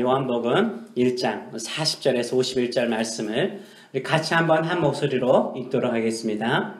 요한복음 1장 40절에서 51절 말씀을 우리 같이 한번 한 목소리로 읽도록 하겠습니다.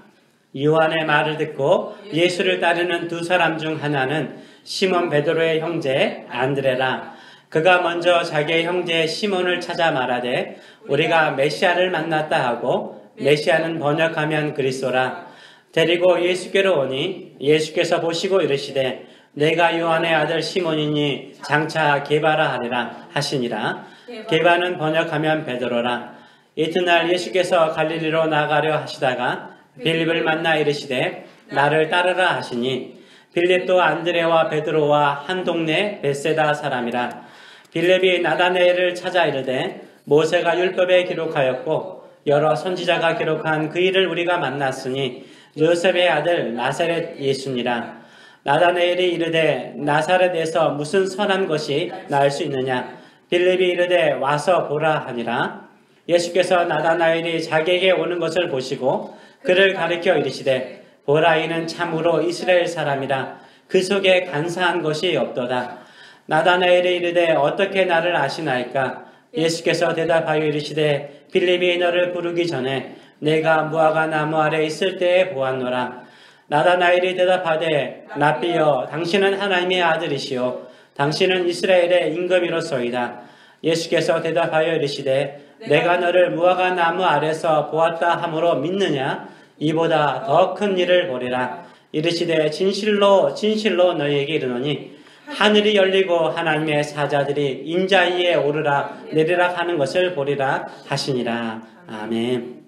요한의 말을 듣고 예수를 따르는 두 사람 중 하나는 시몬 베드로의 형제 안드레라. 그가 먼저 자기의 형제 시몬을 찾아 말하되 우리가 메시아를 만났다 하고, 메시아는 번역하면 그리스도라. 데리고 예수께로 오니 예수께서 보시고 이르시되 내가 요한의 아들 시몬이니 장차 게바라 하리라 하시니라. 게바는 번역하면 베드로라. 이튿날 예수께서 갈릴리로 나가려 하시다가 빌립을 만나 이르시되 나를 따르라 하시니, 빌립도 안드레와 베드로와 한 동네 벳세다 사람이라. 빌립이 나다나엘을 찾아 이르되 모세가 율법에 기록하였고 여러 선지자가 기록한 그 일을 우리가 만났으니 요셉의 아들 나사렛 예수니라. 나다나엘이 이르되 나사렛에서 무슨 선한 것이 나을 수 있느냐. 빌립이 이르되 와서 보라 하니라. 예수께서 나다나엘이 자기에게 오는 것을 보시고 그를 가리켜 이르시되 보라, 이는 참으로 이스라엘 사람이라. 그 속에 간사한 것이 없도다. 나다나엘이 이르되 어떻게 나를 아시나이까. 예수께서 대답하여 이르시되 빌립이 너를 부르기 전에 내가 무화과 나무 아래 있을 때에 보았노라. 나다나엘이 대답하되 랍비여, 당신은 하나님의 아들이시오. 당신은 이스라엘의 임금이로소이다. 예수께서 대답하여 이르시되 내가 너를 무화과 나무 아래서 보았다 함으로 믿느냐? 이보다 더 큰 일을 보리라. 이르시되 진실로 진실로 너희에게 이르노니 하늘이 열리고 하나님의 사자들이 인자 위에 오르락 내리락 하는 것을 보리라 하시니라. 아멘.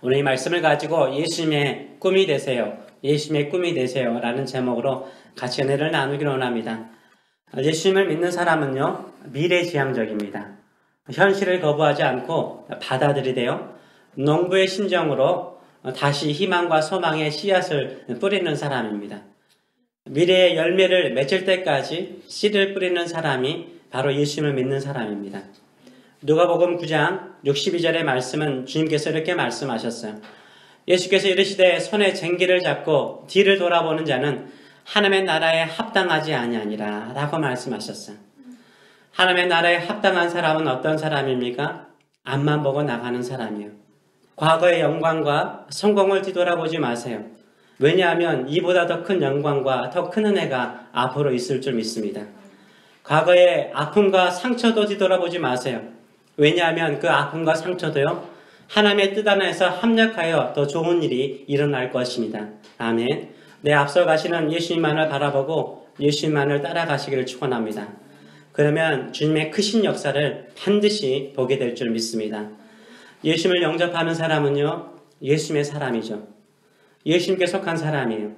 오늘 이 말씀을 가지고 예수님의 꿈이 되세요, 예수님의 꿈이 되세요 라는 제목으로 같이 은혜를 나누기를 원합니다. 예수님을 믿는 사람은요, 미래지향적입니다. 현실을 거부하지 않고 받아들이되어 농부의 심정으로 다시 희망과 소망의 씨앗을 뿌리는 사람입니다. 미래의 열매를 맺을 때까지 씨를 뿌리는 사람이 바로 예수님을 믿는 사람입니다. 누가복음 9장 62절의 말씀은 주님께서 이렇게 말씀하셨어요. 예수께서 이르시되 손에 쟁기를 잡고 뒤를 돌아보는 자는 하나님의 나라에 합당하지 아니하니라 라고 말씀하셨어요. 하나님의 나라에 합당한 사람은 어떤 사람입니까? 앞만 보고 나가는 사람이에요. 과거의 영광과 성공을 뒤돌아보지 마세요. 왜냐하면 이보다 더 큰 영광과 더 큰 은혜가 앞으로 있을 줄 믿습니다. 과거의 아픔과 상처도 뒤돌아보지 마세요. 왜냐하면 그 아픔과 상처도요, 하나님의 뜻 안에서 합력하여 더 좋은 일이 일어날 것입니다. 아멘. 내 앞서 가시는 예수님만을 바라보고 예수님만을 따라가시기를 축원합니다. 그러면 주님의 크신 역사를 반드시 보게 될 줄 믿습니다. 예수님을 영접하는 사람은요, 예수님의 사람이죠. 예수님께 속한 사람이에요.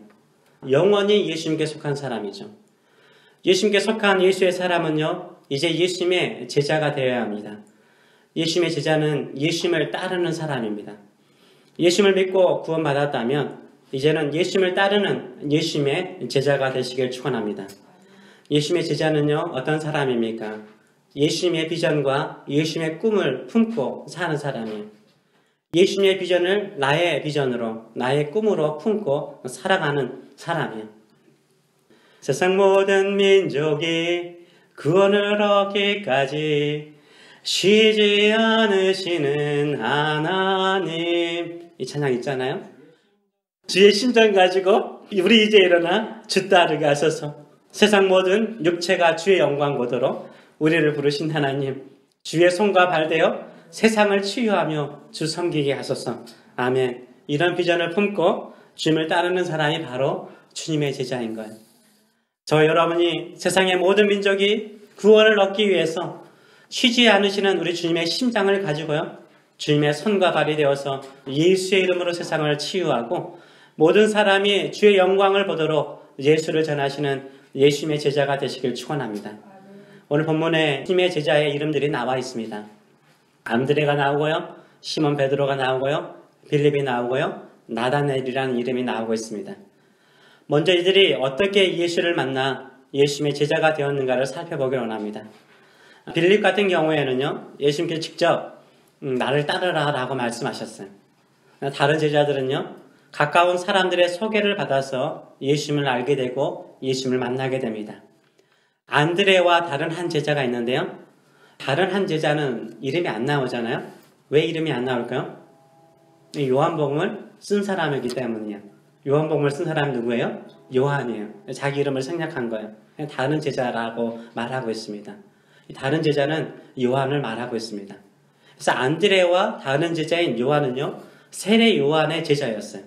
영원히 예수님께 속한 사람이죠. 예수님께 속한 예수의 사람은요, 이제 예수님의 제자가 되어야 합니다. 예수님의 제자는 예수님을 따르는 사람입니다. 예수님을 믿고 구원받았다면 이제는 예수님을 따르는 예수님의 제자가 되시길 축원합니다. 예수님의 제자는요, 어떤 사람입니까? 예수님의 비전과 예수님의 꿈을 품고 사는 사람이에요. 예수님의 비전을 나의 비전으로, 나의 꿈으로 품고 살아가는 사람이에요. 세상 모든 민족이 구원을 얻기까지 쉬지 않으시는 하나님. 이 찬양 있잖아요. 주의 심장 가지고 우리 이제 일어나 주 따르게 하소서. 세상 모든 육체가 주의 영광 보도록 우리를 부르신 하나님, 주의 손과 발되어 세상을 치유하며 주 섬기게 하소서. 아멘. 이런 비전을 품고 주님을 따르는 사람이 바로 주님의 제자인 거예요. 저 여러분이 세상의 모든 민족이 구원을 얻기 위해서 쉬지 않으시는 우리 주님의 심장을 가지고요, 주님의 손과 발이 되어서 예수의 이름으로 세상을 치유하고 모든 사람이 주의 영광을 보도록 예수를 전하시는 예수님의 제자가 되시길 축원합니다. 오늘 본문에 주님의 제자의 이름들이 나와 있습니다. 안드레가 나오고요, 시몬 베드로가 나오고요, 빌립이 나오고요, 나다나엘이라는 이름이 나오고 있습니다. 먼저 이들이 어떻게 예수를 만나 예수님의 제자가 되었는가를 살펴보기를 원합니다. 빌립 같은 경우에는요, 예수님께서 직접 나를 따르라 라고 말씀하셨어요. 다른 제자들은요, 가까운 사람들의 소개를 받아서 예수님을 알게 되고 예수님을 만나게 됩니다. 안드레와 다른 한 제자가 있는데요, 다른 한 제자는 이름이 안 나오잖아요. 왜 이름이 안 나올까요? 요한복음을 쓴 사람이기 때문이에요. 요한복음을 쓴 사람이 누구예요? 요한이에요. 자기 이름을 생략한 거예요. 다른 제자라고 말하고 있습니다. 다른 제자는 요한을 말하고 있습니다. 그래서 안드레와 다른 제자인 요한은요, 세례 요한의 제자였어요.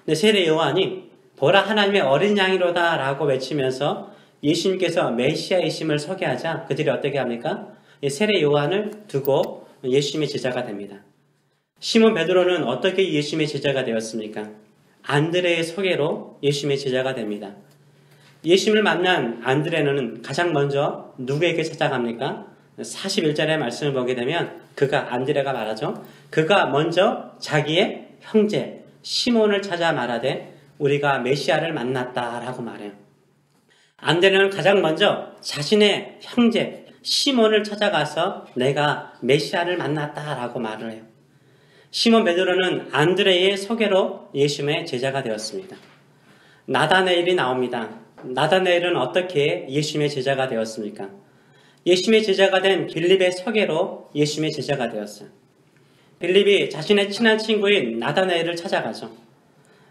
근데 세례 요한이 보라 하나님의 어린 양이로다 라고 외치면서 예수님께서 메시아이심을 소개하자 그들이 어떻게 합니까? 세례 요한을 두고 예수님의 제자가 됩니다. 시몬 베드로는 어떻게 예수님의 제자가 되었습니까? 안드레의 소개로 예수님의 제자가 됩니다. 예수님을 만난 안드레는 가장 먼저 누구에게 찾아갑니까? 41절의 말씀을 보게 되면 안드레가 말하죠. 그가 먼저 자기의 형제 시몬을 찾아 말하되 우리가 메시아를 만났다라고 말해요. 안드레는 가장 먼저 자신의 형제 시몬을 찾아가서 내가 메시아를 만났다라고 말을 해요. 시몬 베드로는 안드레의 소개로 예수님의 제자가 되었습니다. 나다나엘이 나옵니다. 나다나엘은 어떻게 예수님의 제자가 되었습니까? 예수님의 제자가 된 빌립의 소개로 예수님의 제자가 되었어요. 빌립이 자신의 친한 친구인 나다나엘을 찾아가죠.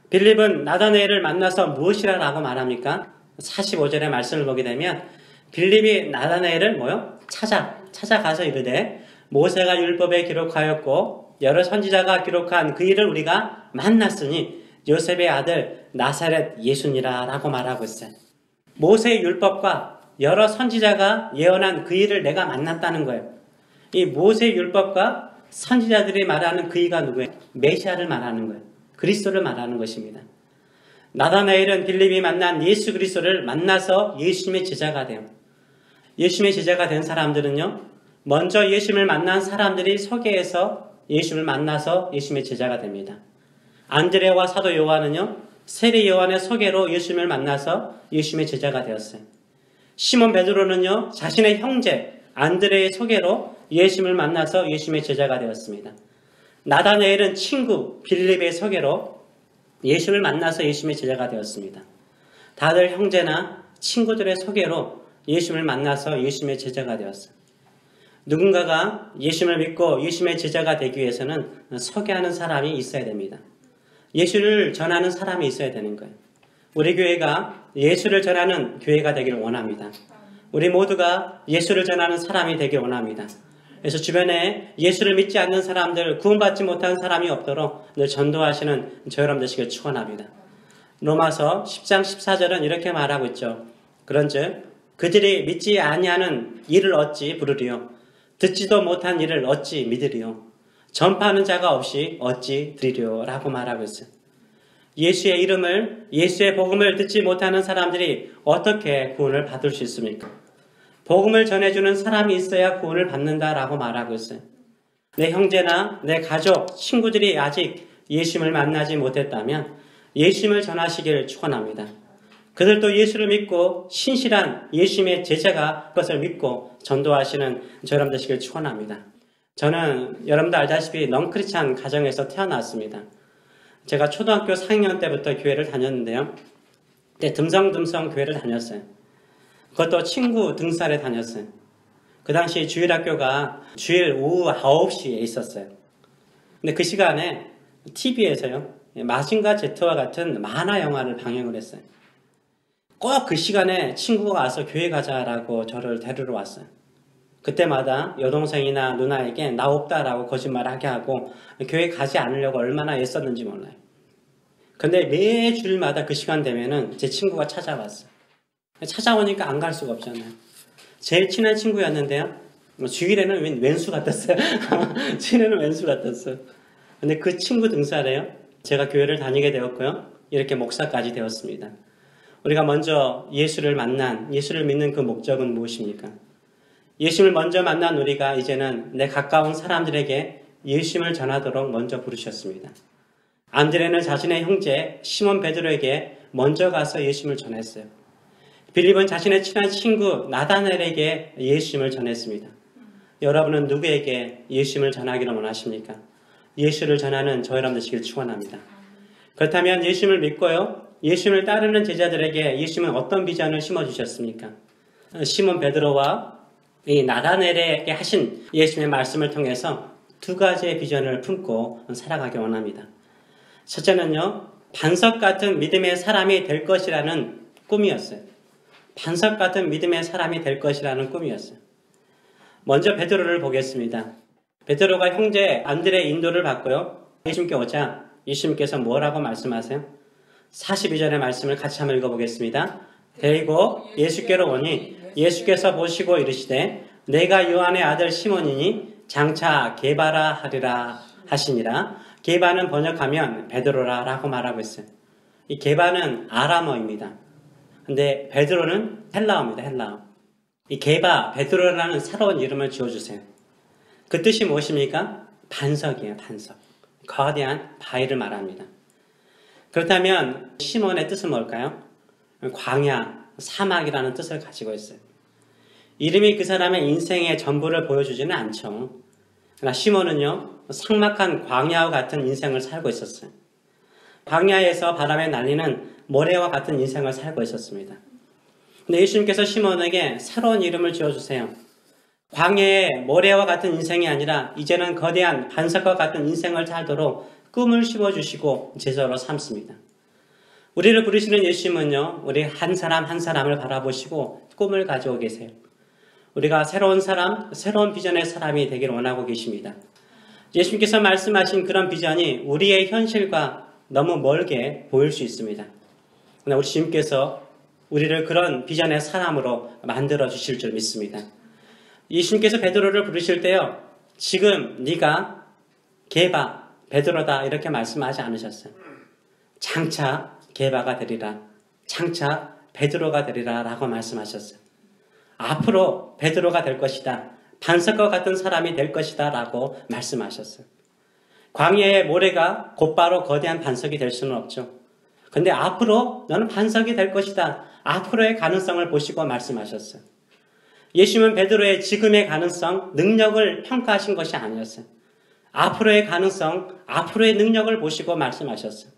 빌립은 나다나엘을 만나서 무엇이라고 말합니까? 45절의 말씀을 보게 되면 빌립이 나다나엘을 찾아가서 이르되 모세가 율법에 기록하였고 여러 선지자가 기록한 그 일을 우리가 만났으니 요셉의 아들 나사렛 예수니라 라고 말하고 있어요. 모세의 율법과 여러 선지자가 예언한 그 일을 내가 만났다는 거예요. 이 모세의 율법과 선지자들이 말하는 그 이가 누구예요? 메시아를 말하는 거예요. 그리스도를 말하는 것입니다. 나다나엘은 빌립이 만난 예수 그리스도를 만나서 예수님의 제자가 돼요. 예수님의 제자가 된 사람들은요, 먼저 예수님을 만난 사람들이 소개해서 예수님을 만나서 예수님의 제자가 됩니다. 안드레와 사도 요한은요, 세례 요한의 소개로 예수님을 만나서 예수님의 제자가 되었어요. 시몬 베드로는요, 자신의 형제 안드레의 소개로 예수님을 만나서 예수님의 제자가 되었습니다. 나다나엘은 친구 빌립의 소개로 예수님을 만나서 예수님의 제자가 되었습니다. 다들 형제나 친구들의 소개로 예수님을 만나서 예수님의 제자가 되었어요. 누군가가 예수님을 믿고 예수님의 제자가 되기 위해서는 소개하는 사람이 있어야 됩니다. 예수를 전하는 사람이 있어야 되는 거예요. 우리 교회가 예수를 전하는 교회가 되기를 원합니다. 우리 모두가 예수를 전하는 사람이 되길 원합니다. 그래서 주변에 예수를 믿지 않는 사람들, 구원받지 못한 사람이 없도록 늘 전도하시는 저 여러분 되시길 축원합니다. 로마서 10장 14절은 이렇게 말하고 있죠. 그런즉 그들이 믿지 아니하는 일을 어찌 부르리요? 듣지도 못한 일을 어찌 믿으리요? 전파하는 자가 없이 어찌 들으리요? 라고 말하고 있어요. 예수의 이름을, 예수의 복음을 듣지 못하는 사람들이 어떻게 구원을 받을 수 있습니까? 복음을 전해주는 사람이 있어야 구원을 받는다라고 말하고 있어요. 내 형제나 내 가족, 친구들이 아직 예수님을 만나지 못했다면 예수님을 전하시길 축원합니다. 그들도 예수를 믿고 신실한 예수님의 제자가 그것을 믿고 전도하시는 저 여러분 되시길 축원합니다. 저는 여러분도 알다시피 넌크리스찬 가정에서 태어났습니다. 제가 초등학교 4학년 때부터 교회를 다녔는데요. 그때 듬성듬성 교회를 다녔어요. 그것도 친구 등살에 다녔어요. 그 당시 주일학교가 주일 오후 9시에 있었어요. 근데 그 시간에 TV에서요. 마징가 제트와 같은 만화 영화를 방영을 했어요. 꼭 그 시간에 친구가 와서 교회 가자라고 저를 데리러 왔어요. 그때마다 여동생이나 누나에게 나 없다라고 거짓말하게 하고 교회 가지 않으려고 얼마나 애썼는지 몰라요. 근데 매 주일마다 그 시간 되면은 제 친구가 찾아왔어요. 찾아오니까 안 갈 수가 없잖아요. 제일 친한 친구였는데요. 주일에는 왼수 같았어요. 주일에는 왼수 같았어요. 근데 그 친구 등살에요. 제가 교회를 다니게 되었고요. 이렇게 목사까지 되었습니다. 우리가 먼저 예수를 만난, 예수를 믿는 그 목적은 무엇입니까? 예수를 먼저 만난 우리가 이제는 내 가까운 사람들에게 예수님을 전하도록 먼저 부르셨습니다. 안드레는 자신의 형제 시몬 베드로에게 먼저 가서 예수님을 전했어요. 빌립은 자신의 친한 친구 나다나엘에게 예수님을 전했습니다. 여러분은 누구에게 예수님을 전하기를 원하십니까? 예수를 전하는 저 여러분 되시길 축원합니다. 그렇다면 예수님을 믿고요. 예수님을 따르는 제자들에게 예수님은 어떤 비전을 심어주셨습니까? 시몬 베드로와 이 나다넬에게 하신 예수님의 말씀을 통해서 두 가지의 비전을 품고 살아가기 원합니다. 첫째는요, 반석 같은 믿음의 사람이 될 것이라는 꿈이었어요. 반석 같은 믿음의 사람이 될 것이라는 꿈이었어요. 먼저 베드로를 보겠습니다. 베드로가 형제 안드레의 인도를 받고요, 예수님께 오자 예수님께서 뭐라고 말씀하세요? 42절의 말씀을 같이 한번 읽어보겠습니다. 데리고 예수께로 오니 예수께서 보시고 이르시되 내가 요한의 아들 시몬이니 장차 게바라 하리라 하시니라. 게바는 번역하면 베드로라 라고 말하고 있어요. 이 게바는 아람어입니다. 근데 베드로는 헬라어입니다. 헬라어. 이 게바, 베드로라는 새로운 이름을 지어주세요. 그 뜻이 무엇입니까? 반석이에요. 반석. 거대한 바위를 말합니다. 그렇다면 시몬의 뜻은 뭘까요? 광야, 사막이라는 뜻을 가지고 있어요. 이름이 그 사람의 인생의 전부를 보여주지는 않죠. 그러나 시몬은요, 삭막한 광야와 같은 인생을 살고 있었어요. 광야에서 바람에 날리는 모래와 같은 인생을 살고 있었습니다. 근데 예수님께서 시몬에게 새로운 이름을 지어주세요. 광야의 모래와 같은 인생이 아니라 이제는 거대한 반석과 같은 인생을 살도록 꿈을 심어주시고 제자로 삼습니다. 우리를 부르시는 예수님은요, 우리 한 사람 한 사람을 바라보시고 꿈을 가지고 계세요. 우리가 새로운 사람, 새로운 비전의 사람이 되기를 원하고 계십니다. 예수님께서 말씀하신 그런 비전이 우리의 현실과 너무 멀게 보일 수 있습니다. 그러나 우리 주님께서 우리를 그런 비전의 사람으로 만들어 주실 줄 믿습니다. 예수님께서 베드로를 부르실 때요, 지금 네가 게바, 베드로다 이렇게 말씀하지 않으셨어요. 장차 게바가 되리라, 장차 베드로가 되리라 라고 말씀하셨어요. 앞으로 베드로가 될 것이다, 반석과 같은 사람이 될 것이다 라고 말씀하셨어요. 광야의 모래가 곧바로 거대한 반석이 될 수는 없죠. 근데 앞으로 너는 반석이 될 것이다, 앞으로의 가능성을 보시고 말씀하셨어요. 예수님은 베드로의 지금의 가능성, 능력을 평가하신 것이 아니었어요. 앞으로의 가능성, 앞으로의 능력을 보시고 말씀하셨어요.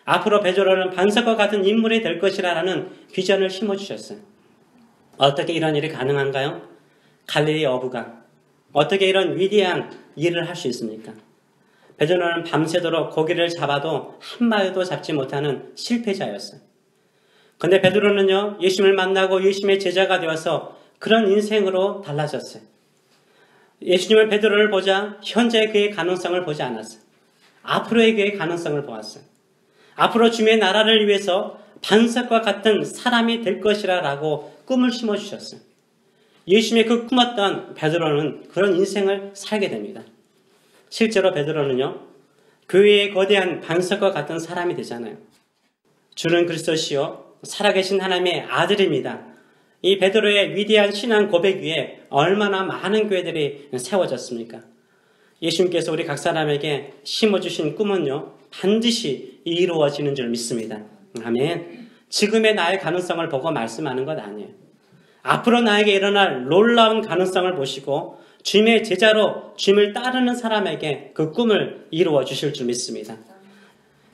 앞으로 베드로는 반석과 같은 인물이 될 것이라는 비전을 심어주셨어요. 어떻게 이런 일이 가능한가요? 갈릴리 어부가 어떻게 이런 위대한 일을 할 수 있습니까? 베드로는 밤새도록 고기를 잡아도 한 마리도 잡지 못하는 실패자였어요. 근데 베드로는요, 예수님을 만나고 예수님의 제자가 되어서 그런 인생으로 달라졌어요. 예수님을 베드로를 보자 현재 그의 가능성을 보지 않았어요. 앞으로의 그의 가능성을 보았어요. 앞으로 주님의 나라를 위해서 반석과 같은 사람이 될 것이라 라고 꿈을 심어주셨어요. 예수님의 그 꿈었던 베드로는 그런 인생을 살게 됩니다. 실제로 베드로는요, 교회의 거대한 반석과 같은 사람이 되잖아요. 주는 그리스도시요 살아계신 하나님의 아들입니다. 이 베드로의 위대한 신앙 고백 위에 얼마나 많은 교회들이 세워졌습니까? 예수님께서 우리 각 사람에게 심어주신 꿈은요, 반드시 이루어지는 줄 믿습니다. 아멘. 지금의 나의 가능성을 보고 말씀하는 것 아니에요. 앞으로 나에게 일어날 놀라운 가능성을 보시고 주님의 제자로 주님을 따르는 사람에게 그 꿈을 이루어 주실 줄 믿습니다.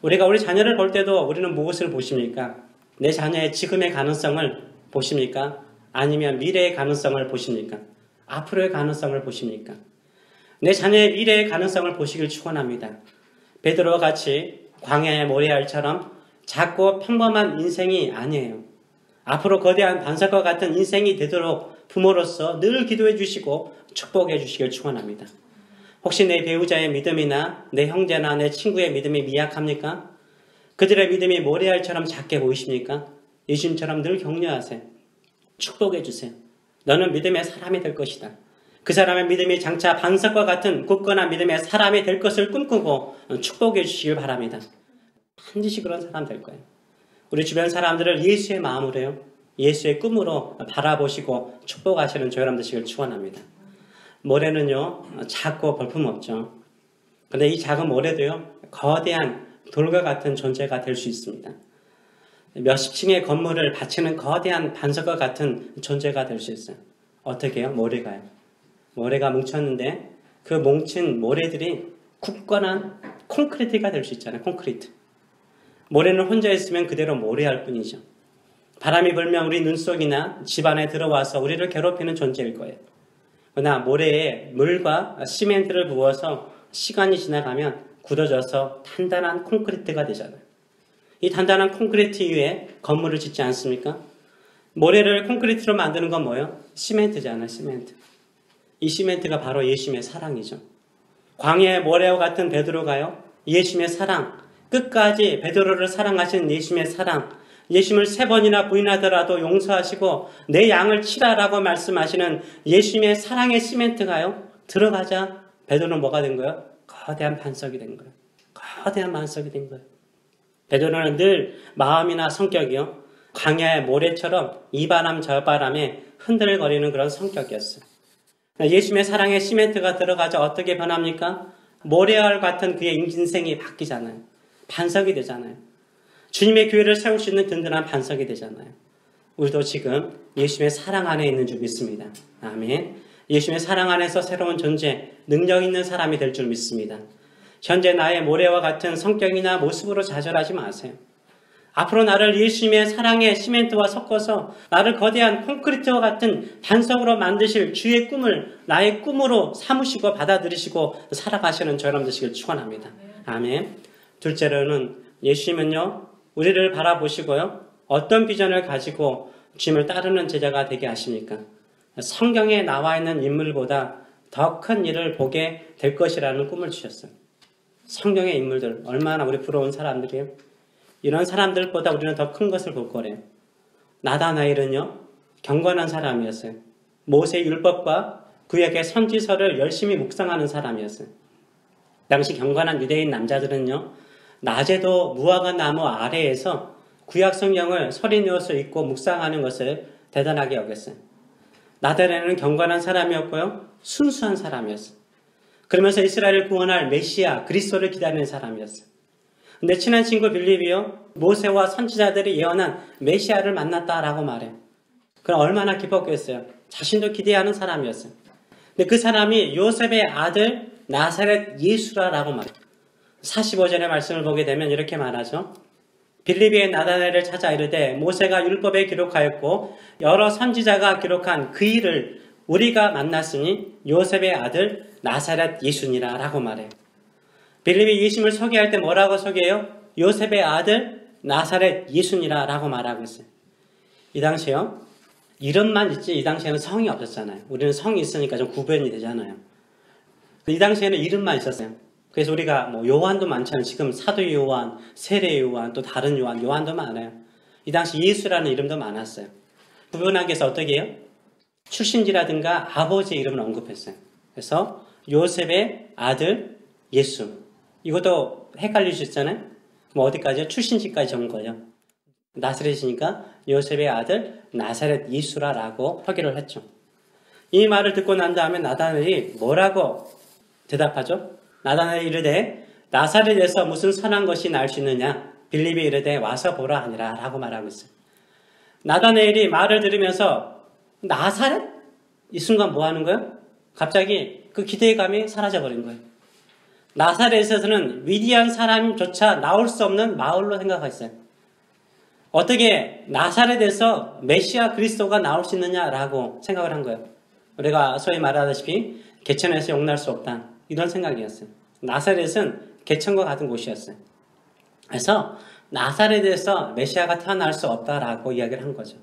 우리가 우리 자녀를 볼 때도 우리는 무엇을 보십니까? 내 자녀의 지금의 가능성을 보십니까? 아니면 미래의 가능성을 보십니까? 앞으로의 가능성을 보십니까? 내 자녀의 미래의 가능성을 보시길 축원합니다. 베드로와 같이 광야의 모래알처럼 작고 평범한 인생이 아니에요. 앞으로 거대한 반석과 같은 인생이 되도록 부모로서 늘 기도해 주시고 축복해 주시길 축원합니다. 혹시 내 배우자의 믿음이나 내 형제나 내 친구의 믿음이 미약합니까? 그들의 믿음이 모래알처럼 작게 보이십니까? 예수님처럼 늘 격려하세요. 축복해 주세요. 너는 믿음의 사람이 될 것이다. 그 사람의 믿음이 장차 반석과 같은 굳건한 믿음의 사람이 될 것을 꿈꾸고 축복해 주시길 바랍니다. 반드시 그런 사람 될 거예요. 우리 주변 사람들을 예수의 마음으로요, 예수의 꿈으로 바라보시고 축복하시는 저희 여러분 되시길 축원합니다. 모래는요, 작고 볼품없죠. 근데 이 작은 모래도요, 거대한 돌과 같은 존재가 될 수 있습니다. 몇십 층의 건물을 받치는 거대한 반석과 같은 존재가 될 수 있어요. 어떻게 해요? 모래가요. 모래가 뭉쳤는데 그 뭉친 모래들이 굳건한 콘크리트가 될 수 있잖아요. 콘크리트. 모래는 혼자 있으면 그대로 모래할 뿐이죠. 바람이 불면 우리 눈 속이나 집 안에 들어와서 우리를 괴롭히는 존재일 거예요. 그러나 모래에 물과 시멘트를 부어서 시간이 지나가면 굳어져서 단단한 콘크리트가 되잖아요. 이 단단한 콘크리트 위에 건물을 짓지 않습니까? 모래를 콘크리트로 만드는 건 뭐예요? 시멘트잖아요, 시멘트. 이 시멘트가 바로 예수님의 사랑이죠. 광야의 모래와 같은 베드로가요, 예수님의 사랑, 끝까지 베드로를 사랑하신 예수님의 사랑, 예수님을 3번이나 부인하더라도 용서하시고 내 양을 치라라고 말씀하시는 예수님의 사랑의 시멘트가요, 들어가자 베드로는 뭐가 된 거예요? 거대한 반석이 된 거예요. 거대한 반석이 된 거예요. 베드로는 늘 마음이나 성격이요, 광야의 모래처럼 이 바람 저 바람에 흔들거리는 그런 성격이었어요. 예수님의 사랑의 시멘트가 들어가자 어떻게 변합니까? 모래알 같은 그의 인생이 바뀌잖아요. 반석이 되잖아요. 주님의 교회를 세울 수 있는 든든한 반석이 되잖아요. 우리도 지금 예수님의 사랑 안에 있는 줄 믿습니다. 아멘. 예수님의 사랑 안에서 새로운 존재, 능력 있는 사람이 될 줄 믿습니다. 현재 나의 모래와 같은 성격이나 모습으로 좌절하지 마세요. 앞으로 나를 예수님의 사랑의 시멘트와 섞어서 나를 거대한 콘크리트와 같은 반석으로 만드실 주의 꿈을 나의 꿈으로 삼으시고 받아들이시고 살아가시는 저 여러분 되시길 축원합니다. 아멘. 둘째로는 예수님은요, 우리를 바라보시고요, 어떤 비전을 가지고 주님을 따르는 제자가 되게 하십니까? 성경에 나와 있는 인물보다 더 큰 일을 보게 될 것이라는 꿈을 주셨어요. 성경의 인물들, 얼마나 우리 부러운 사람들이에요. 이런 사람들보다 우리는 더 큰 것을 볼 거래요. 나다나엘은요, 경건한 사람이었어요. 모세 율법과 구약의 선지서를 열심히 묵상하는 사람이었어요. 당시 경건한 유대인 남자들은요, 낮에도 무화과 나무 아래에서 구약 성경을 서리 누워서 읽고 묵상하는 것을 대단하게 여겼어요. 나다나엘은 경건한 사람이었고요, 순수한 사람이었어요. 그러면서 이스라엘을 구원할 메시아 그리스도를 기다리는 사람이었어요. 근데 친한 친구 빌립이요, 모세와 선지자들이 예언한 메시아를 만났다라고 말해요. 그럼 얼마나 기뻤겠어요. 자신도 기대하는 사람이었어요. 근데 그 사람이 요셉의 아들 나사렛 예수라라고 말해요. 45절의 말씀을 보게 되면 이렇게 말하죠. 빌립이 나다나엘을 찾아 이르되 모세가 율법에 기록하였고 여러 선지자가 기록한 그 일을 우리가 만났으니 요셉의 아들 나사렛 예수니라 라고 말해요. 빌립이 예수님을 소개할 때 뭐라고 소개해요? 요셉의 아들 나사렛 예수니라 라고 말하고 있어요. 이 당시에요, 이름만 있지 이 당시에는 성이 없었잖아요. 우리는 성이 있으니까 좀 구별이 되잖아요. 이 당시에는 이름만 있었어요. 그래서 우리가 뭐 요한도 많잖아요. 지금 사도 요한, 세례 요한, 또 다른 요한, 요한도 많아요. 이 당시 예수라는 이름도 많았어요. 구분하기 위해서 어떻게 해요? 출신지라든가 아버지의 이름을 언급했어요. 그래서 요셉의 아들 예수. 이것도 헷갈릴 수 있잖아요. 그럼 어디까지요? 출신지까지 적은 거죠. 나사렛이니까 요셉의 아들 나사렛 예수라라고 표기를 했죠. 이 말을 듣고 난 다음에 나다나엘이 뭐라고 대답하죠? 나다나엘이 이르되 나사렛에서 무슨 선한 것이 날 수 있느냐? 빌립이 이르되 와서 보라 하니라 라고 말하고 있어요. 나다나엘이 말을 들으면서 나사렛? 이 순간 뭐 하는 거예요? 갑자기 그 기대감이 사라져버린 거예요. 나사렛에서는 위대한 사람조차 나올 수 없는 마을로 생각했어요. 어떻게 나사렛에서 메시아 그리스도가 나올 수 있느냐라고 생각을 한 거예요. 우리가 소위 말하다시피 개천에서 용날 수 없다. 이런 생각이었어요. 나사렛은 개천과 같은 곳이었어요. 그래서 나사렛에서 메시아가 태어날 수 없다라고 이야기를 한 거죠.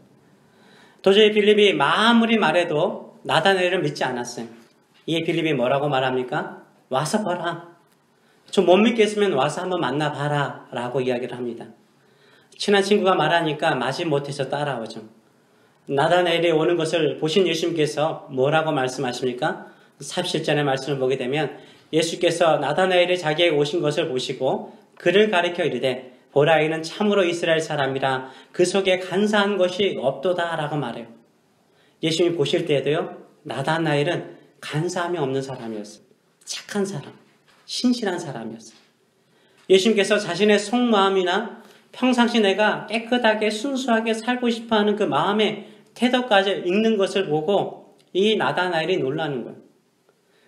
도저히 빌립이 아무리 말해도 나다나엘을 믿지 않았어요. 이에 빌립이 뭐라고 말합니까? 와서 봐라. 좀 못 믿겠으면 와서 한번 만나봐라 라고 이야기를 합니다. 친한 친구가 말하니까 마지 못해서 따라오죠. 나다나엘이 오는 것을 보신 예수님께서 뭐라고 말씀하십니까? 47절의 말씀을 보게 되면 예수께서 나다나엘이 자기에게 오신 것을 보시고 그를 가리켜 이르되 보라 이는 참으로 이스라엘 사람이라 그 속에 간사한 것이 없도다 라고 말해요. 예수님이 보실 때에도요, 나다나엘은 간사함이 없는 사람이었어요. 착한 사람, 신실한 사람이었어요. 예수님께서 자신의 속마음이나 평상시 내가 깨끗하게 순수하게 살고 싶어하는 그 마음의 태도까지 읽는 것을 보고 이 나다나엘이 놀라는 거예요.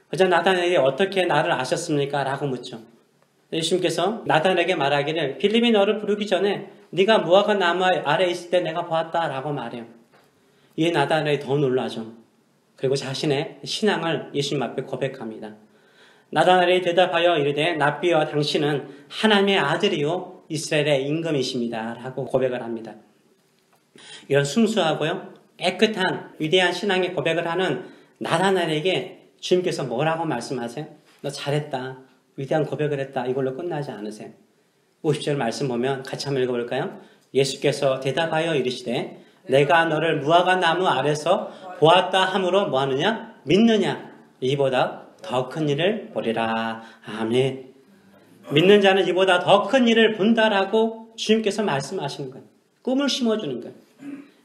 그저 나다나엘이 어떻게 나를 아셨습니까? 라고 묻죠. 예수님께서 나다나엘에게 말하기를 빌립이 너를 부르기 전에 네가 무화과 나무 아래 있을 때 내가 보았다 라고 말해요. 이에 나다나엘이 더 놀라죠. 그리고 자신의 신앙을 예수님 앞에 고백합니다. 나다나엘이 대답하여 이르되 랍비여 당신은 하나님의 아들이요 이스라엘의 임금이십니다 라고 고백을 합니다. 이런 순수하고요 깨끗한 위대한 신앙의 고백을 하는 나다나엘에게 주님께서 뭐라고 말씀하세요? 너 잘했다. 위대한 고백을 했다. 이걸로 끝나지 않으세요. 50절 말씀 보면 같이 한번 읽어볼까요? 예수께서 대답하여 이르시되 내가 너를 무화과 나무 아래서 보았다 함으로 뭐하느냐? 믿느냐? 이보다 더 큰 일을 보리라. 아멘. 믿는 자는 이보다 더 큰 일을 본다라고 주님께서 말씀하시는 거예요. 꿈을 심어주는 거예요.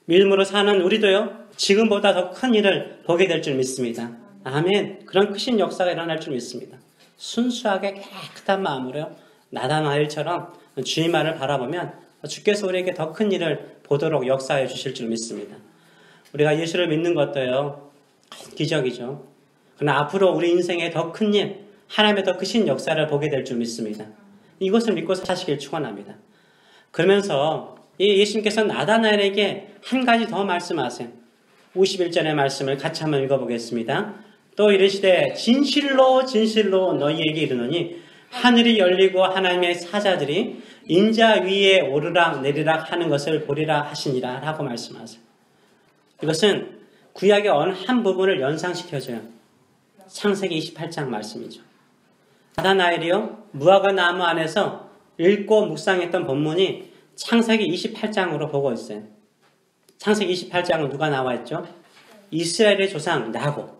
믿음으로 사는 우리도요. 지금보다 더 큰 일을 보게 될 줄 믿습니다. 아멘. 그런 크신 역사가 일어날 줄 믿습니다. 순수하게 깨끗한 마음으로요. 나다나엘처럼 주님 말을 바라보면 주께서 우리에게 더 큰 일을 보도록 역사해 주실 줄 믿습니다. 우리가 예수를 믿는 것도요. 기적이죠. 그러나 앞으로 우리 인생에 더 큰 일, 하나님의 더 크신 역사를 보게 될 줄 믿습니다. 이것을 믿고 사시길 축원합니다. 그러면서 예수님께서 나다나엘에게 한 가지 더 말씀하세요. 51절의 말씀을 같이 한번 읽어보겠습니다. 또 이르시되 진실로 진실로 너희에게 이르노니 하늘이 열리고 하나님의 사자들이 인자 위에 오르락 내리락 하는 것을 보리라 하시니라 라고 말씀하세요. 이것은 구약의 어느 한 부분을 연상시켜줘요. 창세기 28장 말씀이죠. 나다나엘이요 무화과 나무 안에서 읽고 묵상했던 본문이 창세기 28장으로 보고 있어요. 창세기 28장은 누가 나와 있죠? 이스라엘의 조상 야곱.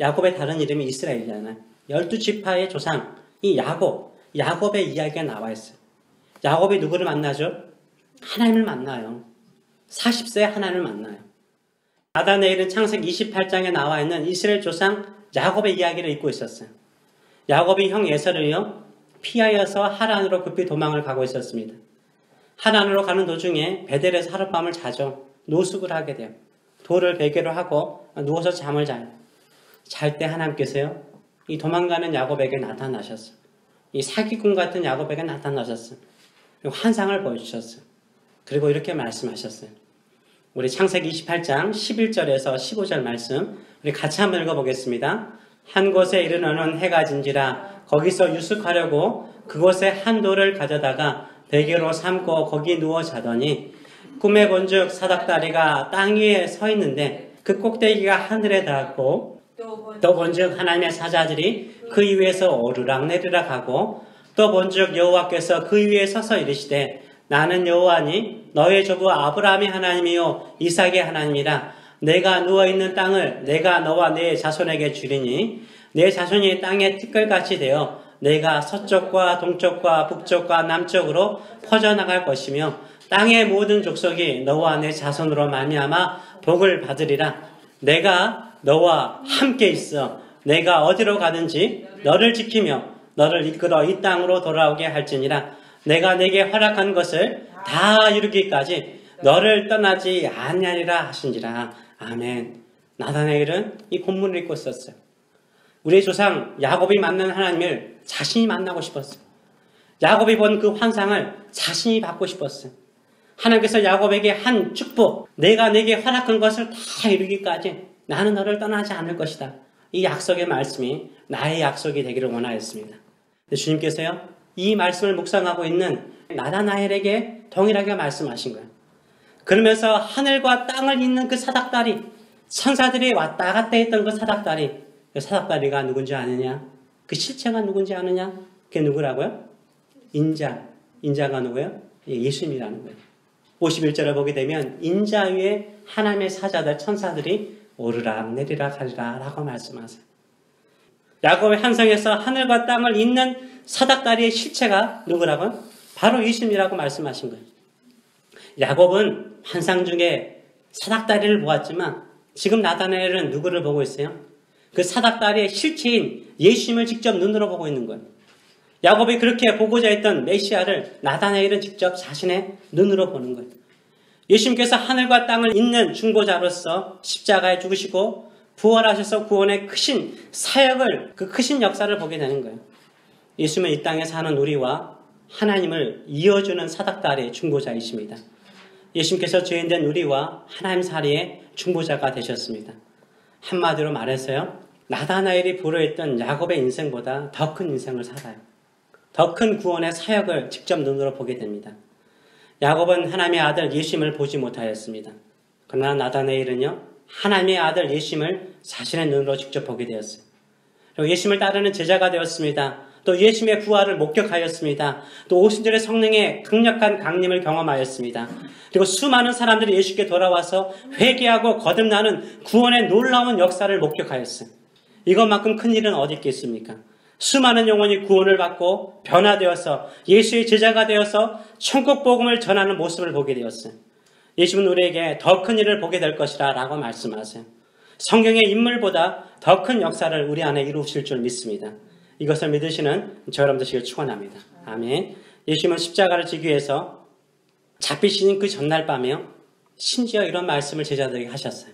야곱의 다른 이름이 이스라엘이잖아요. 12지파의 조상 이 야곱의 이야기가 나와 있어요. 야곱이 누구를 만나죠? 하나님을 만나요. 40세에 하나님을 만나요. 나다나엘은 창세기 28장에 나와 있는 이스라엘 조상 야곱의 이야기를 읽고 있었어요. 야곱이 형 에서를요 피하여서 하란으로 급히 도망을 가고 있었습니다. 하란으로 가는 도중에 베델에서 하룻밤을 자죠. 노숙을 하게 돼요. 돌을 베개로 하고 누워서 잠을 자요. 잘 때 하나님께서요 이 도망가는 야곱에게 나타나셨어요. 이 사기꾼 같은 야곱에게 나타나셨어요. 그리고 환상을 보여주셨어요. 그리고 이렇게 말씀하셨어요. 우리 창세기 28장 11절에서 15절 말씀 우리 같이 한번 읽어보겠습니다. 한 곳에 이르러는 해가 진지라 거기서 유숙하려고 그곳에 한 돌을 가져다가 베개로 삼고 거기 누워 자더니 꿈에 본즉 사닥다리가 땅 위에 서 있는데 그 꼭대기가 하늘에 닿았고 또 본즉 하나님의 사자들이 그 위에서 오르락 내리락 하고 또 본즉 여호와께서 그 위에 서서 이르시되 나는 여호와니 너의 조부 아브라함의 하나님이요 이삭의 하나님이라 내가 누워있는 땅을 내가 너와 내 자손에게 주리니 내 자손이 땅의 티끌같이 되어 내가 서쪽과 동쪽과 북쪽과 남쪽으로 퍼져나갈 것이며 땅의 모든 족속이 너와 내 자손으로 말미암아 복을 받으리라. 내가 너와 함께 있어 내가 어디로 가든지 너를 지키며 너를 이끌어 이 땅으로 돌아오게 할지니라. 내가 내게 허락한 것을 다 이루기까지 너를 떠나지 아니하리라 하신지라. 아멘. 나다나엘은 이 본문을 읽고 있었어요. 우리의 조상 야곱이 만난 하나님을 자신이 만나고 싶었어요. 야곱이 본 그 환상을 자신이 받고 싶었어요. 하나님께서 야곱에게 한 축복, 내가 내게 허락한 것을 다 이루기까지 나는 너를 떠나지 않을 것이다. 이 약속의 말씀이 나의 약속이 되기를 원하였습니다. 주님께서요, 이 말씀을 묵상하고 있는 나다나엘에게 동일하게 말씀하신 거예요. 그러면서 하늘과 땅을 잇는 그 사닥다리, 천사들이 왔다 갔다 했던 그 사닥다리, 그 사닥다리가 누군지 아느냐? 그 실체가 누군지 아느냐? 그게 누구라고요? 인자가 누구예요? 예수님이라는 거예요. 51절을 보게 되면 인자 위에 하나님의 사자들, 천사들이 오르락 내리락 하리라 라고 말씀하세요. 야곱의 환상에서 하늘과 땅을 잇는 사닥다리의 실체가 누구라고요? 바로 예수님이라고 말씀하신 거예요. 야곱은 환상 중에 사닥다리를 보았지만 지금 나다나엘은 누구를 보고 있어요? 그 사닥다리의 실체인 예수님을 직접 눈으로 보고 있는 거예요. 야곱이 그렇게 보고자 했던 메시아를 나다나엘은 직접 자신의 눈으로 보는 거예요. 예수님께서 하늘과 땅을 잇는 중보자로서 십자가에 죽으시고 부활하셔서 구원의 크신 사역을, 그 크신 역사를 보게 되는 거예요. 예수님은 이 땅에 사는 우리와 하나님을 이어주는 사닥다리의 중보자이십니다. 예수님께서 죄인된 우리와 하나님 사이의 중보자가 되셨습니다. 한마디로 말해서요, 나다나엘이 불허했던 야곱의 인생보다 더 큰 인생을 살아요. 더 큰 구원의 사역을 직접 눈으로 보게 됩니다. 야곱은 하나님의 아들 예수님을 보지 못하였습니다. 그러나 나다나엘은요, 하나님의 아들 예수님을 자신의 눈으로 직접 보게 되었어요. 그리고 예수님을 따르는 제자가 되었습니다. 또 예수님의 부활을 목격하였습니다. 또 오순절의 성령의 강력한 강림을 경험하였습니다. 그리고 수많은 사람들이 예수께 돌아와서 회개하고 거듭나는 구원의 놀라운 역사를 목격하였어요. 이것만큼 큰 일은 어디 있겠습니까? 수많은 영혼이 구원을 받고 변화되어서 예수의 제자가 되어서 천국 복음을 전하는 모습을 보게 되었어요. 예수는 우리에게 더 큰 일을 보게 될 것이라 라고 말씀하세요. 성경의 인물보다 더 큰 역사를 우리 안에 이루실 줄 믿습니다. 이것을 믿으시는 저 여러분 되시길 축원합니다. 아멘. 예수님은 십자가를 지기 위해서 잡히시는 그 전날 밤에요, 심지어 이런 말씀을 제자들에게 하셨어요.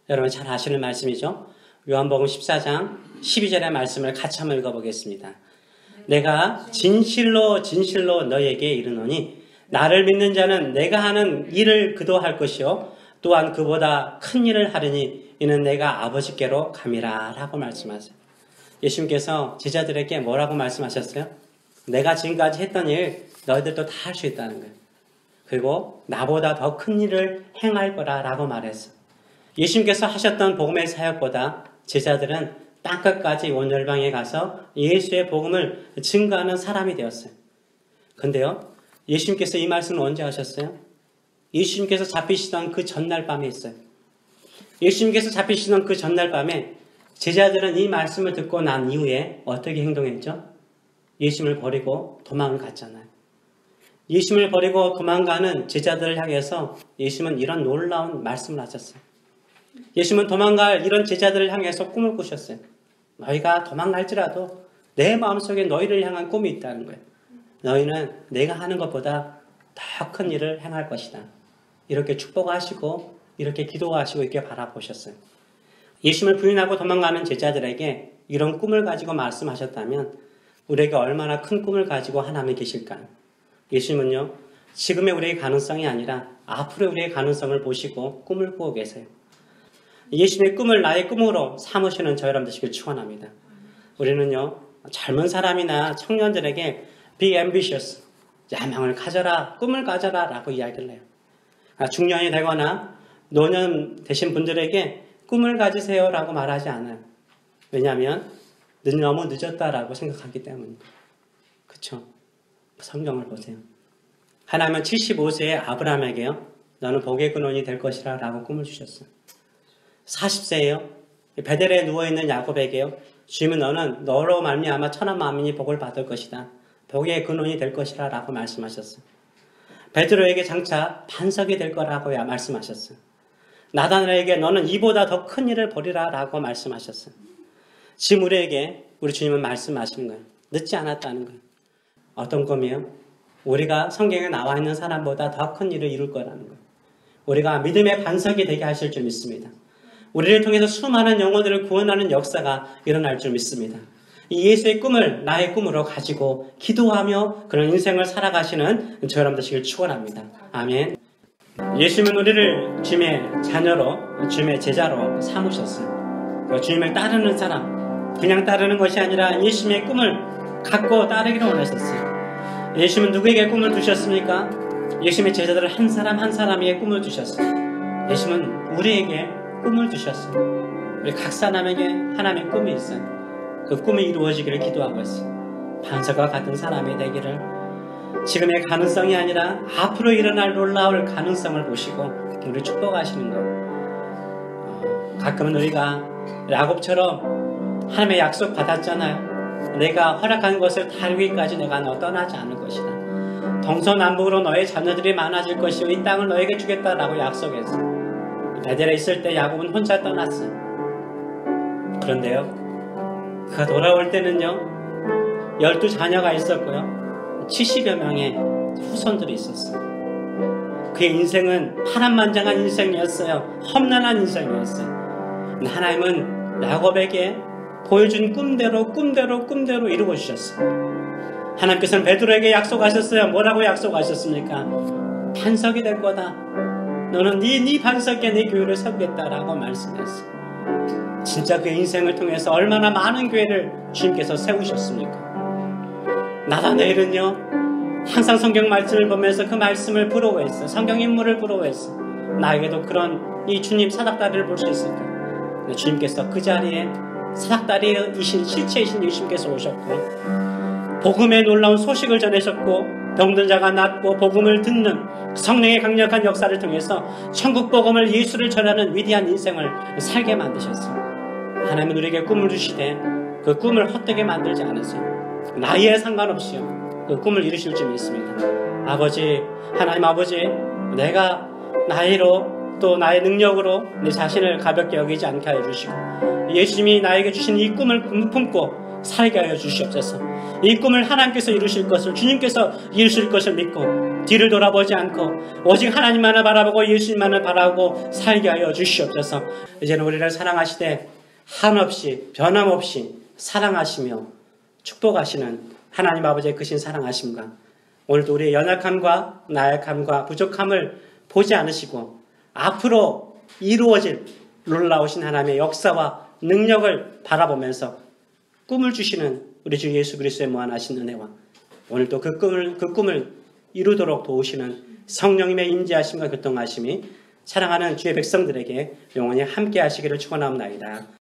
여러분 잘 아시는 말씀이죠? 요한복음 14장 12절의 말씀을 같이 한번 읽어보겠습니다. 내가 진실로 진실로 너에게 이르노니 나를 믿는 자는 내가 하는 일을 그도 할 것이요 또한 그보다 큰 일을 하리니 이는 내가 아버지께로 감이라 라고 말씀하세요. 예수님께서 제자들에게 뭐라고 말씀하셨어요? 내가 지금까지 했던 일 너희들도 다 할 수 있다는 거예요. 그리고 나보다 더 큰 일을 행할 거라 라고 말했어요. 예수님께서 하셨던 복음의 사역보다 제자들은 땅끝까지 온 열방에 가서 예수의 복음을 증거하는 사람이 되었어요. 근데요, 예수님께서 이 말씀을 언제 하셨어요? 예수님께서 잡히시던 그 전날 밤에 있어요. 예수님께서 잡히시던 그 전날 밤에 제자들은 이 말씀을 듣고 난 이후에 어떻게 행동했죠? 예수님을 버리고 도망을 갔잖아요. 예수님을 버리고 도망가는 제자들을 향해서 예수님은 이런 놀라운 말씀을 하셨어요. 예수님은 도망갈 이런 제자들을 향해서 꿈을 꾸셨어요. 너희가 도망갈지라도 내 마음속에 너희를 향한 꿈이 있다는 거예요. 너희는 내가 하는 것보다 더 큰 일을 행할 것이다. 이렇게 축복하시고 이렇게 기도하시고 이렇게 바라보셨어요. 예수님을 부인하고 도망가는 제자들에게 이런 꿈을 가지고 말씀하셨다면 우리에게 얼마나 큰 꿈을 가지고 하나님이 계실까요? 예수님은요, 지금의 우리의 가능성이 아니라 앞으로의 우리의 가능성을 보시고 꿈을 꾸고 계세요. 예수님의 꿈을 나의 꿈으로 삼으시는 저 여러분 되시길 축원합니다. 우리는요, 젊은 사람이나 청년들에게 be ambitious, 야망을 가져라, 꿈을 가져라 라고 이야기를 해요. 중년이 되거나 노년 되신 분들에게 꿈을 가지세요 라고 말하지 않아요. 왜냐하면 너무 늦었다라고 생각하기 때문입니다. 그렇죠? 성경을 보세요. 하나님은 75세의 아브라함에게요, 너는 복의 근원이 될 것이라 라고 꿈을 주셨어요. 40세에요, 베델에 누워있는 야곱에게요, 주님은 너는 너로 말미암아 천한 만민이 복을 받을 것이다. 복의 근원이 될 것이라 라고 말씀하셨어요. 베드로에게 장차 반석이 될 거라고 말씀하셨어요. 나다나엘에게 너는 이보다 더 큰 일을 벌이라 라고 말씀하셨어요. 지금 우리에게 우리 주님은 말씀하시는 거예요. 늦지 않았다는 거예요. 어떤 꿈이요? 우리가 성경에 나와 있는 사람보다 더 큰 일을 이룰 거라는 거예요. 우리가 믿음의 반석이 되게 하실 줄 믿습니다. 우리를 통해서 수많은 영혼들을 구원하는 역사가 일어날 줄 믿습니다. 이 예수의 꿈을 나의 꿈으로 가지고 기도하며 그런 인생을 살아가시는 저 여러분 되시길 축원합니다. 아멘. 예수님은 우리를 주님의 자녀로, 주님의 제자로 삼으셨어요. 주님을 따르는 사람, 그냥 따르는 것이 아니라 예수님의 꿈을 갖고 따르기를 원하셨어요. 예수님은 누구에게 꿈을 주셨습니까? 예수님의 제자들을 한 사람 한 사람에게 꿈을 주셨어요. 예수님은 우리에게 꿈을 주셨어요. 우리 각 사람에게 하나님의 꿈이 있어요. 그 꿈이 이루어지기를 기도하고 있어요. 반석과 같은 사람이 되기를, 지금의 가능성이 아니라 앞으로 일어날 놀라울 가능성을 보시고 우리 축복하시는 것. 가끔은 우리가 야곱처럼 하나님의 약속 받았잖아요. 내가 허락한 것을 다루기까지 내가 너 떠나지 않을 것이다. 동서남북으로 너의 자녀들이 많아질 것이요 이 땅을 너에게 주겠다라고 약속했어요. 베델에 있을 때 야곱은 혼자 떠났어요. 그런데요, 그가 돌아올 때는요, 12자녀가 있었고요, 70여 명의 후손들이 있었어요. 그의 인생은 파란만장한 인생이었어요. 험난한 인생이었어요. 하나님은 야곱에게 보여준 꿈대로 이루어 주셨어요. 하나님께서는 베드로에게 약속하셨어요. 뭐라고 약속하셨습니까? 반석이 될 거다. 너는 네 반석에 내 교회를 세우겠다라고 말씀했어요. 진짜 그의 인생을 통해서 얼마나 많은 교회를 주님께서 세우셨습니까? 나다 내일은요, 항상 성경 말씀을 보면서 그 말씀을 부러워했어. 성경 인물을 부러워했어. 나에게도 그런 이 주님 사닥다리를 볼 수 있을까? 주님께서 그 자리에 사닥다리이신 실체이신 예수님께서 오셨고, 복음의 놀라운 소식을 전하셨고, 병든 자가 낫고 복음을 듣는 성령의 강력한 역사를 통해서 천국 복음을, 예수를 전하는 위대한 인생을 살게 만드셨어요. 하나님은 우리에게 꿈을 주시되 그 꿈을 헛되게 만들지 않으세요. 나이에 상관없이요, 그 꿈을 이루실 줄 믿습니다. 아버지, 하나님 아버지, 내가 나이로 또 나의 능력으로 내 자신을 가볍게 여기지 않게 하여 주시고, 예수님이 나에게 주신 이 꿈을 품고 살게 하여 주시옵소서. 이 꿈을 하나님께서 이루실 것을, 주님께서 이루실 것을 믿고 뒤를 돌아보지 않고 오직 하나님만을 바라보고 예수님만을 바라보고 살게 하여 주시옵소서. 이제는 우리를 사랑하시되 한없이 변함없이 사랑하시며 축복하시는 하나님 아버지의 크신 사랑하심과 오늘도 우리의 연약함과 나약함과 부족함을 보지 않으시고 앞으로 이루어질 놀라우신 하나님의 역사와 능력을 바라보면서 꿈을 주시는 우리 주 예수 그리스도의 무한하신 은혜와 오늘도 그 꿈을 이루도록 도우시는 성령님의 임재하심과 교통하심이 사랑하는 주의 백성들에게 영원히 함께 하시기를 축원하옵나이다.